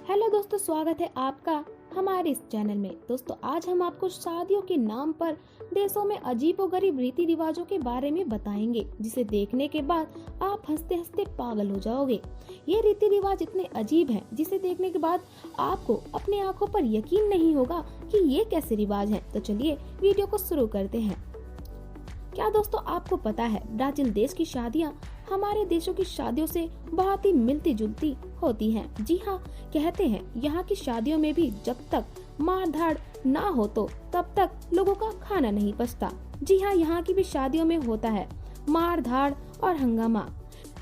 Hello दोस्तों, स्वागत है आपका हमारे इस चैनल में। दोस्तों, आज हम आपको शादियों के नाम पर देशों में अजीबोगरीब रीति रिवाजों के बारे में बताएंगे, जिसे देखने के बाद आप हंसते हंसते पागल हो जाओगे। ये रीति रिवाज इतने अजीब हैं, जिसे देखने के बाद आपको अपनी आंखों पर यकीन नहीं होगा कि ये कैसे रिवाज हैं। तो चलिए वीडियो को शुरू करते हैं। क्या दोस्तों आपको पता है, ब्राजील देश की शादियाँ हमारे देशों की शादियों से बहुत ही मिलती जुलती होती हैं। जी हाँ, कहते हैं यहाँ की शादियों में भी जब तक मार धाड़ ना हो तो तब तक लोगों का खाना नहीं पचता। जी हाँ, यहाँ की भी शादियों में होता है मार धाड़ और हंगामा।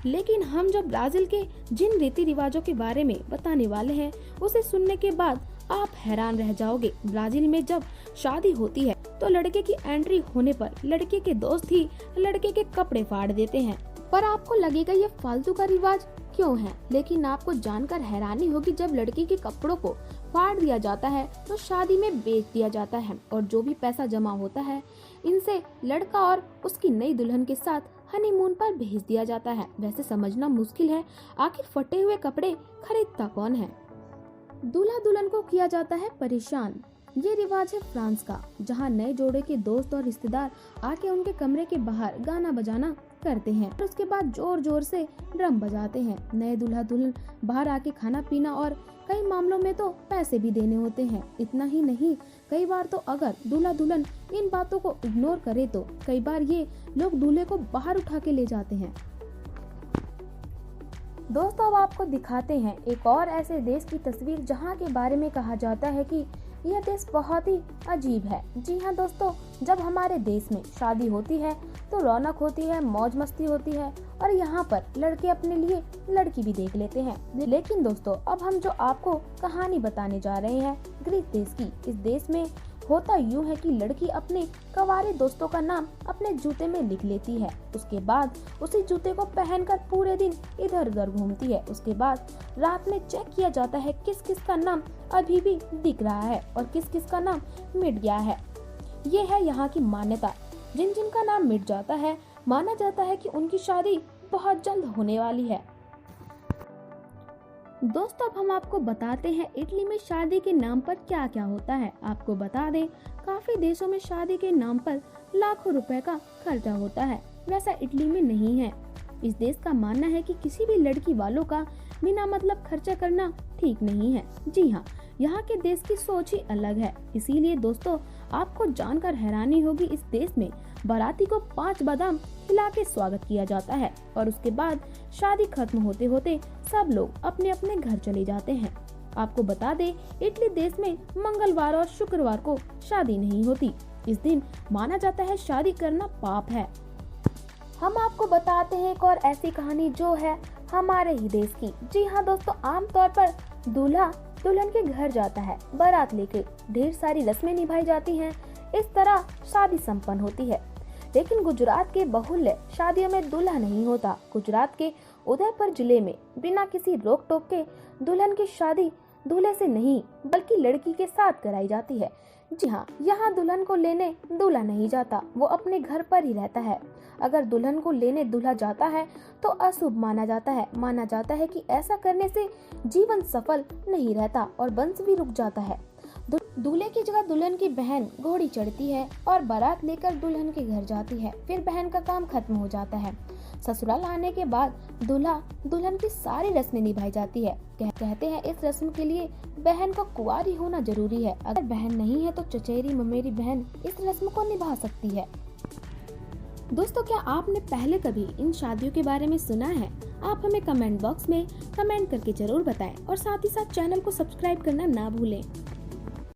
लेकिन हम जब ब्राजील के जिन रीति रिवाजों के बारे में बताने वाले हैं, उसे सुनने के बाद आप हैरान रह जाओगे। ब्राजील में जब शादी होती है तो लड़के की एंट्री होने पर लड़के के दोस्त ही लड़के के कपड़े फाड़ देते हैं। पर आपको लगेगा ये फालतू का रिवाज क्यों है, लेकिन आपको जानकर हैरानी होगी, जब लड़की के कपड़ों को फाड़ दिया जाता है तो शादी में बेच दिया जाता है और जो भी पैसा जमा होता है इनसे लड़का और उसकी नई दुल्हन के साथ हनीमून पर भेज दिया जाता है। वैसे समझना मुश्किल है, आखिर फटे हुए कपड़े खरीदता कौन है। दूल्हा दुल्हन को किया जाता है परेशान। ये रिवाज है फ्रांस का, जहाँ नए जोड़े के दोस्त और रिश्तेदार आके उनके कमरे के बाहर गाना बजाना करते हैं और उसके बाद जोर जोर से ड्रम बजाते हैं। नए दूल्हा दुल्हन बाहर आके खाना पीना और कई मामलों में तो पैसे भी देने होते हैं। इतना ही नहीं, कई बार तो अगर दूल्हा दुल्हन इन बातों को इग्नोर करे तो कई बार ये लोग दूल्हे को बाहर उठा के ले जाते हैं। दोस्तों, अब आपको दिखाते हैं एक और ऐसे देश की तस्वीर, जहाँ के बारे में कहा जाता है कि यह देश बहुत ही अजीब है। जी हाँ दोस्तों, जब हमारे देश में शादी होती है तो रौनक होती है, मौज मस्ती होती है और यहाँ पर लड़के अपने लिए लड़की भी देख लेते हैं। लेकिन दोस्तों, अब हम जो आपको कहानी बताने जा रहे हैं ग्रीक देश की। इस देश में होता यूँ है कि लड़की अपने कवारे दोस्तों का नाम अपने जूते में लिख लेती है। उसके बाद उसी जूते को पहनकर पूरे दिन इधर उधर घूमती है। उसके बाद रात में चेक किया जाता है किस किस का नाम अभी भी दिख रहा है और किस किस का नाम मिट गया है। ये है यहाँ की मान्यता। जिन जिन का नाम मिट जाता है, माना जाता है कि उनकी शादी बहुत जल्द होने वाली है। दोस्तों, अब हम आपको बताते हैं इटली में शादी के नाम पर क्या क्या होता है। आपको बता दें, काफी देशों में शादी के नाम पर लाखों रुपए का खर्चा होता है। वैसा इटली में नहीं है। इस देश का मानना है कि किसी भी लड़की वालों का बिना मतलब खर्चा करना ठीक नहीं है। जी हाँ, यहाँ के देश की सोच ही अलग है। इसीलिए दोस्तों, आपको जानकर हैरानी होगी, इस देश में बाराती को 5 बादाम खिला के स्वागत किया जाता है और उसके बाद शादी खत्म होते होते सब लोग अपने अपने घर चले जाते हैं। आपको बता दें, इटली देश में मंगलवार और शुक्रवार को शादी नहीं होती। इस दिन माना जाता है शादी करना पाप है। हम आपको बताते हैं एक और ऐसी कहानी जो है हमारे ही देश की। जी हाँ दोस्तों, आमतौर पर दूल्हा दुल्हन के घर जाता है बारात लेके, ढेर सारी रस्में निभाई जाती हैं। इस तरह शादी संपन्न होती है। लेकिन गुजरात के बहुल्य शादियों में दूल्हा नहीं होता। गुजरात के उदयपुर जिले में बिना किसी रोक टोक के दुल्हन की शादी दूल्हे से नहीं बल्कि लड़की के साथ कराई जाती है। जी हाँ, यहाँ दुल्हन को लेने दूल्हा नहीं जाता, वो अपने घर पर ही रहता है। अगर दुल्हन को लेने दूल्हा जाता है तो अशुभ माना जाता है। माना जाता है कि ऐसा करने से जीवन सफल नहीं रहता और वंश भी रुक जाता है। दूल्हे की जगह दुल्हन की बहन घोड़ी चढ़ती है और बारात लेकर दुल्हन के घर जाती है। फिर बहन का काम खत्म हो जाता है। ससुराल आने के बाद दूल्हा दुल्हन की सारी रस्में निभाई जाती है। कहते हैं इस रस्म के लिए बहन को कुंवारी होना जरूरी है। अगर बहन नहीं है तो चचेरी ममेरी बहन इस रस्म को निभा सकती है। दोस्तों, क्या आपने पहले कभी इन शादियों के बारे में सुना है? आप हमें कमेंट बॉक्स में कमेंट करके जरूर बताएं और साथ ही साथ चैनल को सब्सक्राइब करना ना भूलें।